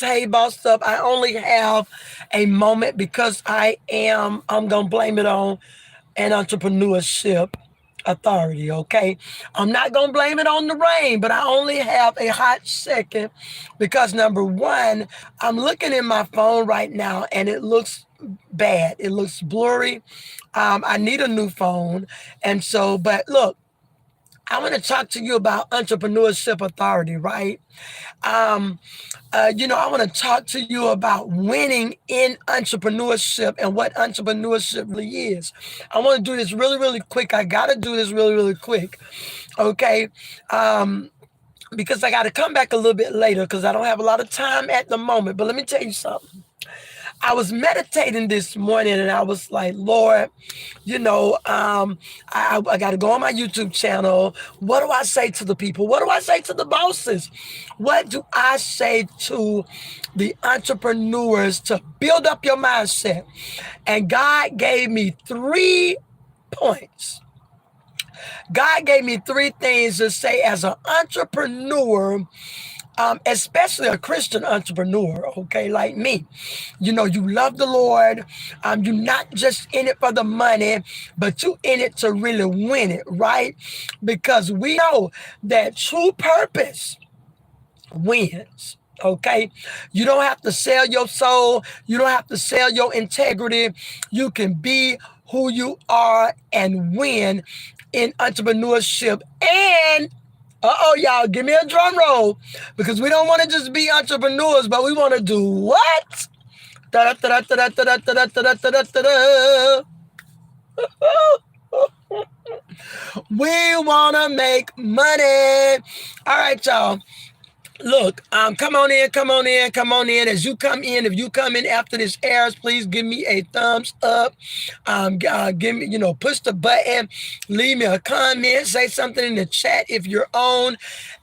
hey, bossed up. I only have a moment because I'm going to blame it on an entrepreneurship authority, okay? I'm not going to blame it on the rain, but I only have a hot second because number one, I'm looking in my phone right now and it looks bad. It looks blurry. I need a new phone. And so, but look, I want to talk to you about entrepreneurship authority, right? Um, I want to talk to you about winning in entrepreneurship and what entrepreneurship really is. I want to do this really, really quick. I got to do this really, really quick. Okay. Because I got to come back a little bit later because I don't have a lot of time at the moment. But let me tell you something. I was meditating this morning and I was like, Lord, I got to go on my YouTube channel. What do I say to the people? What do I say to the bosses? What do I say to the entrepreneurs to build up your mindset? And God gave me 3 points. God gave me 3 things to say as an entrepreneur, especially a Christian entrepreneur, okay, like me. You love the Lord. You're not just in it for the money, but you in it to really win it, right? Because we know that true purpose wins. Okay, you don't have to sell your soul. You don't have to sell your integrity. You can be who you are and win in entrepreneurship. And y'all, give me a drum roll because we don't want to just be entrepreneurs, but we want to do what? Da-da-da-da-da-da-da-da-da-da-da-da-da. We want to make money. All right, y'all. Look, come on in, come on in, come on in. As you come in, if you come in after this airs, please give me a thumbs up. Give me, push the button, leave me a comment, say something in the chat if you're on,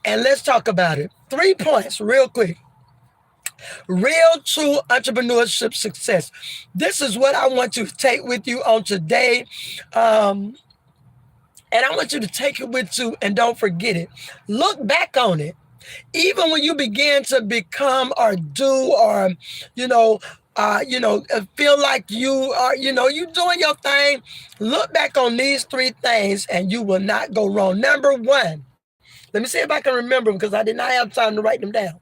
and let's talk about it. 3 points, real quick. Real, true entrepreneurship success. This is what I want you to take with you on today. And I want you to take it with you and don't forget it. Look back on it. Even when you begin to become or do or, feel like you are, you doing your thing, look back on these 3 things and you will not go wrong. Number 1, let me see if I can remember because I did not have time to write them down.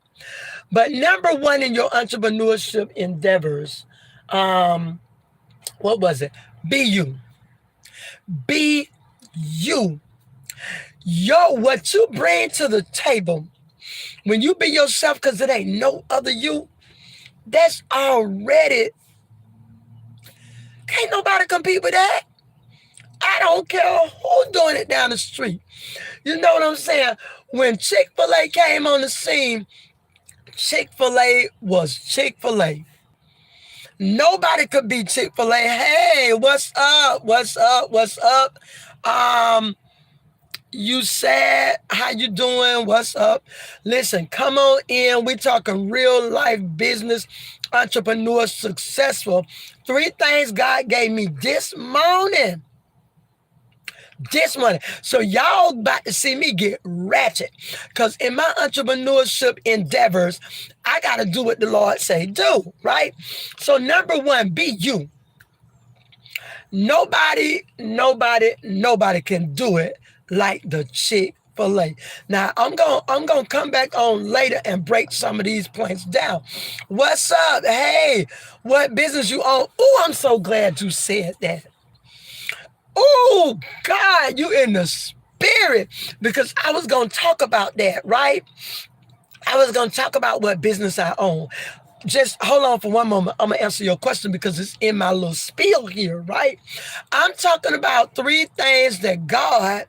But number 1 in your entrepreneurship endeavors, what was it? Be you. Be you. What you bring to the table, when you be yourself, because it ain't no other you, that's already, can't nobody compete with that. I don't care who's doing it down the street. You know what I'm saying? When Chick-fil-A came on the scene, Chick-fil-A was Chick-fil-A. Nobody could beat Chick-fil-A. Hey, what's up? What's up? What's up? You said, how you doing? What's up? Listen, come on in. We talking real life business, entrepreneur, successful. 3 things God gave me this morning. This morning. So y'all about to see me get ratchet. Because in my entrepreneurship endeavors, I got to do what the Lord say do, right? So number 1, be you. Nobody can do it like the Chick-fil-A. Now I'm gonna come back on later and break some of these points down. What's up? Hey, what business you own? Oh, I'm so glad you said that. Oh God, you in the spirit, because I was gonna talk about that, right? I was gonna talk about what business I own. Just hold on for one moment. I'm going to answer your question because it's in my little spiel here, right? I'm talking about 3 things that God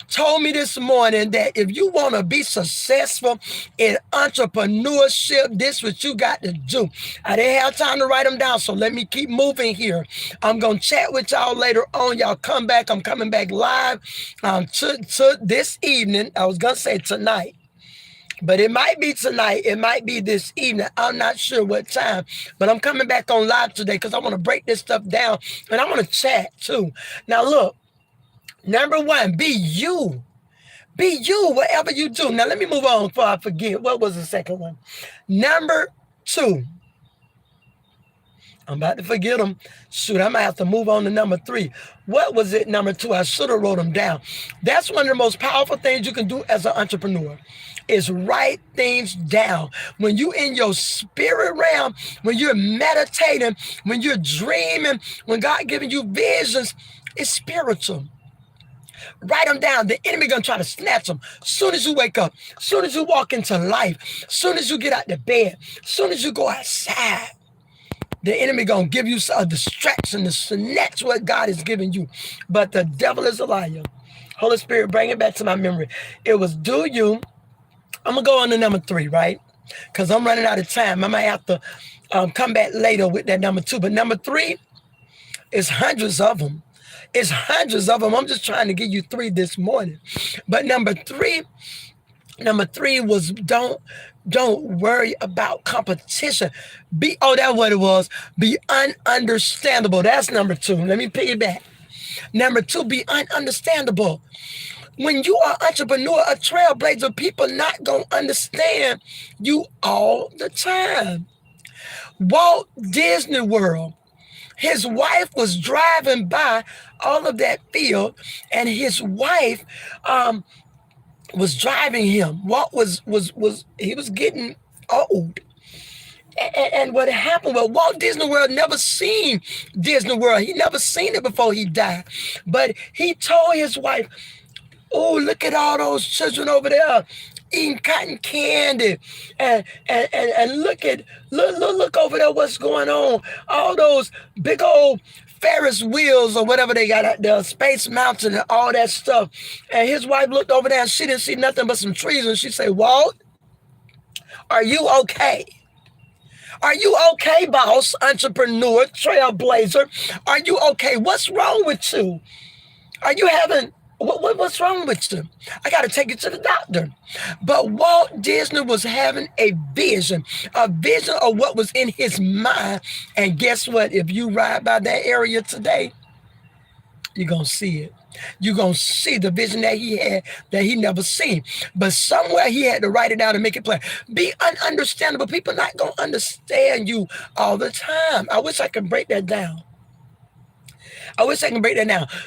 told me this morning that if you want to be successful in entrepreneurship, this is what you got to do. I didn't have time to write them down, so let me keep moving here. I'm going to chat with y'all later on. Y'all come back. I'm coming back live to this evening. I was going to say tonight. But it might be tonight. It might be this evening. I'm not sure what time. But I'm coming back on live today because I want to break this stuff down. And I want to chat too. Now, look. Number 1, be you. Be you, whatever you do. Now, let me move on before I forget. What was the second one? Number 2. I'm about to forget them. Shoot, I might have to move on to number 3. What was it, number 2? I should have wrote them down. That's one of the most powerful things you can do as an entrepreneur is write things down. When you in your spirit realm, when you're meditating, when you're dreaming, when God giving you visions, it's spiritual. Write them down. The enemy gonna try to snatch them. Soon as you wake up, soon as you walk into life, soon as you get out the bed, soon as you go outside, the enemy gonna give you a distraction to snatch what God is giving you. But the devil is a liar. Holy Spirit, bring it back to my memory. It was do you. I'm gonna go on to number 3, right? Because I'm running out of time. I might have to come back later with that number 2. But number 3 is hundreds of them. It's hundreds of them. I'm just trying to give you 3 this morning. But number 3 was don't worry about competition. That's what it was. Be ununderstandable. That's number 2. Let me piggyback. Number 2, be ununderstandable. When you are an entrepreneur, a trailblazer, people not going to understand you all the time. Walt Disney World, his wife was driving by all of that field, and his wife was driving him. Walt was getting old. And what happened was Walt Disney World never seen Disney World. He never seen it before he died. But he told his wife, oh, look at all those children over there eating cotton candy. And look over there what's going on. All those big old Ferris wheels or whatever they got out there, Space Mountain and all that stuff. And his wife looked over there and she didn't see nothing but some trees. And she said, Walt, are you okay? Are you okay, boss, entrepreneur, trailblazer? Are you okay? What's wrong with you? Are you having, what's wrong with you? I got to take you to the doctor. But Walt Disney was having a vision of what was in his mind. And guess what? If you ride by that area today, you're going to see it. You're going to see the vision that he had that he never seen. But somewhere he had to write it down and make it plain. Be ununderstandable. People not going to understand you all the time. I wish I could break that down.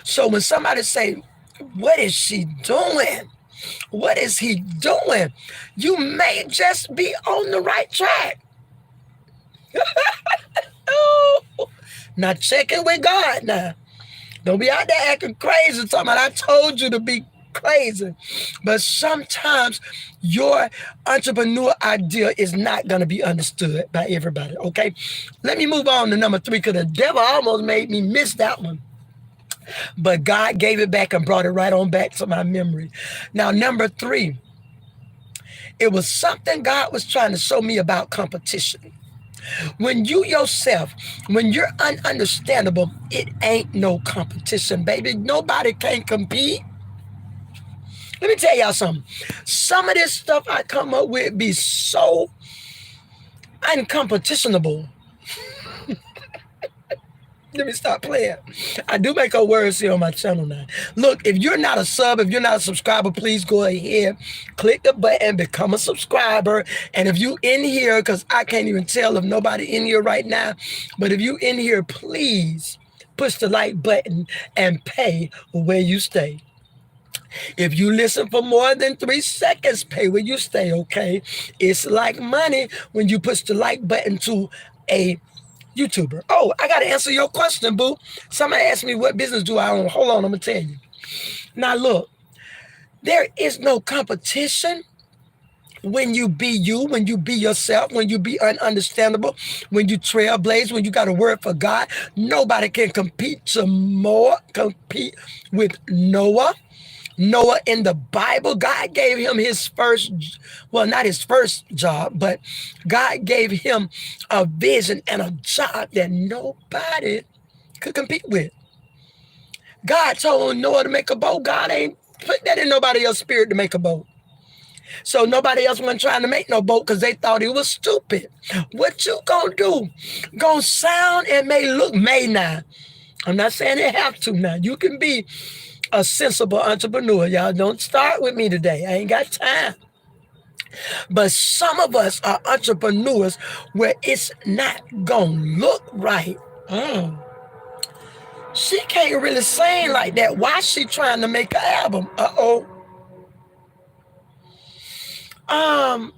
So when somebody say, what is she doing? What is he doing? You may just be on the right track. Oh, now check it with God now. Don't be out there acting crazy, talking about I told you to be crazy. But sometimes your entrepreneur idea is not going to be understood by everybody, okay? Let me move on to number 3 because the devil almost made me miss that one. But God gave it back and brought it right on back to my memory. Now, number 3, it was something God was trying to show me about competition. When you yourself, when you're ununderstandable, it ain't no competition, baby. Nobody can compete. Let me tell y'all something. Some of this stuff I come up with be so uncompetitionable. Let me stop playing. I do make up words here on my channel now. Look, if you're not a sub, if you're not a subscriber, please go ahead, click the button, become a subscriber. And if you in here, because I can't even tell if nobody in here right now, but if you in here, please push the like button and pay where you stay. If you listen for more than 3 seconds, pay where you stay, okay? It's like money when you push the like button to a YouTuber. Oh, I got to answer your question, boo. Somebody asked me what business do I own. Hold on, I'm going to tell you. Now, look, there is no competition when you be you, when you be yourself, when you be ununderstandable, when you trailblaze, when you got a word for God. Nobody can compete with Noah. Noah in the Bible, God gave him his first, well, not his first job, but God gave him a vision and a job that nobody could compete with. God told Noah to make a boat. God ain't put that in nobody else's spirit to make a boat. So nobody else wasn't trying to make no boat because they thought it was stupid. What you gonna do? Gonna sound and may not. I'm not saying it have to now. You can be a sensible entrepreneur. Y'all don't start with me today. I ain't got time. But some of us are entrepreneurs where it's not gonna look right. Mm. She can't really sing like that. Why she trying to make an album? Um,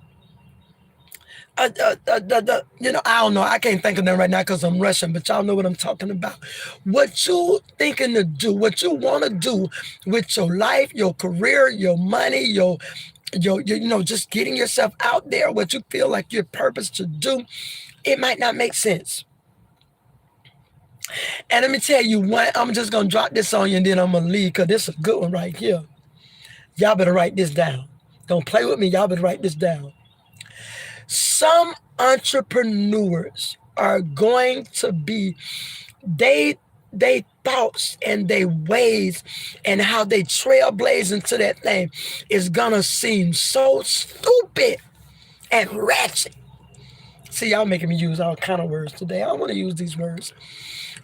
I don't know. I can't think of them right now because I'm rushing, but y'all know what I'm talking about. What you thinking to do, what you want to do with your life, your career, your money, just getting yourself out there, what you feel like your purpose to do, it might not make sense. And let me tell you what, I'm just going to drop this on you and then I'm going to leave because this is a good one right here. Y'all better write this down. Don't play with me. Y'all better write this down. Some entrepreneurs are going to be, they thoughts and they ways and how they trailblaze into that thing is going to seem so stupid and ratchet. See, y'all making me use all kind of words today. I don't want to use these words.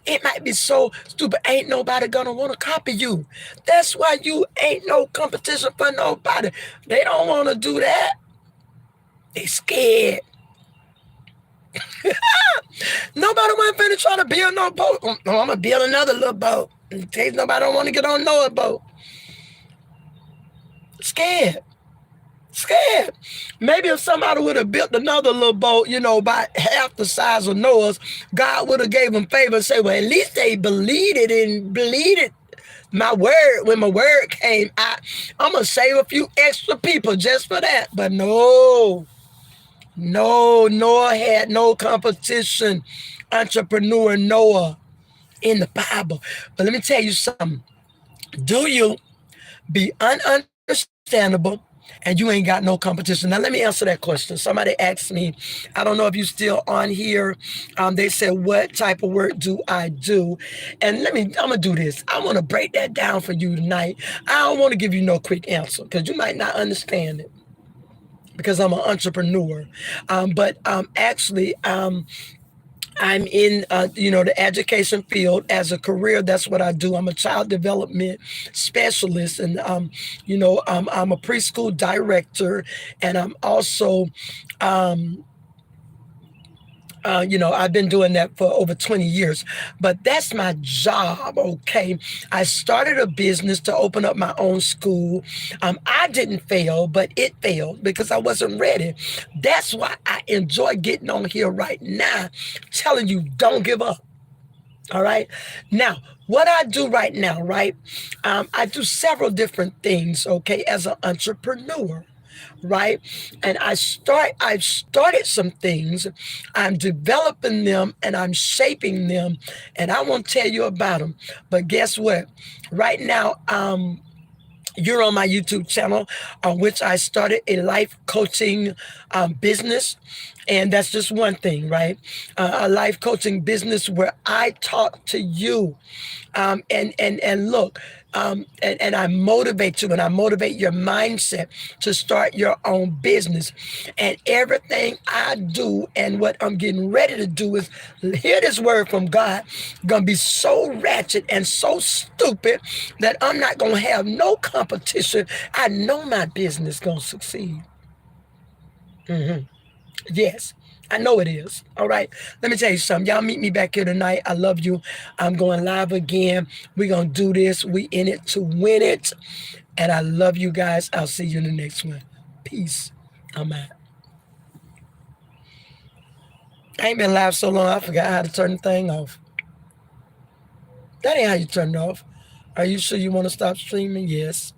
It might be so stupid. Ain't nobody gonna want to copy you. That's why you ain't no competition for nobody. They don't want to do that. They scared. Nobody went finna try to build no boat. Oh, I'm gonna build another little boat. In case nobody don't want to get on Noah's boat. Scared. Scared. Maybe if somebody would have built another little boat, by half the size of Noah's, God would have gave them favor and say, well, at least they believed my word. When my word came out, I'm going to save a few extra people just for that. But no, Noah had no competition. Entrepreneur Noah in the Bible. But let me tell you something. Do you be ununderstandable and you ain't got no competition? Now, let me answer that question. Somebody asked me, I don't know if you still on here. They said, what type of work do I do? And I'm going to do this. I want to break that down for you tonight. I don't want to give you no quick answer because you might not understand it because I'm an entrepreneur. Actually, I'm in, the education field as a career. That's what I do. I'm a child development specialist, and I'm a preschool director, and I'm also, I've been doing that for over 20 years. But that's my job. Okay, I started a business to open up my own school. I didn't fail, but it failed because I wasn't ready. That's why I enjoy getting on here right now, telling you don't give up. All right. Now, what I do right now, right? I do several different things, okay, as an entrepreneur, right? And I've started some things, I'm developing them and I'm shaping them, and I won't tell you about them. But guess what? Right now, you're on my YouTube channel, on which I started a life coaching business. And that's just one thing, right? A life coaching business where I talk to you and look, and I motivate you and I motivate your mindset to start your own business. And everything I do and what I'm getting ready to do is hear this word from God, gonna be so ratchet and so stupid that I'm not gonna have no competition. I know my business gonna succeed. Mm-hmm. Yes, I know it is. All right. Let me tell you something. Y'all meet me back here tonight. I love you. I'm going live again. We're going to do this. We in it to win it. And I love you guys. I'll see you in the next one. Peace. I'm out. I ain't been live so long, I forgot how to turn the thing off. That ain't how you turn it off. Are you sure you want to stop streaming? Yes.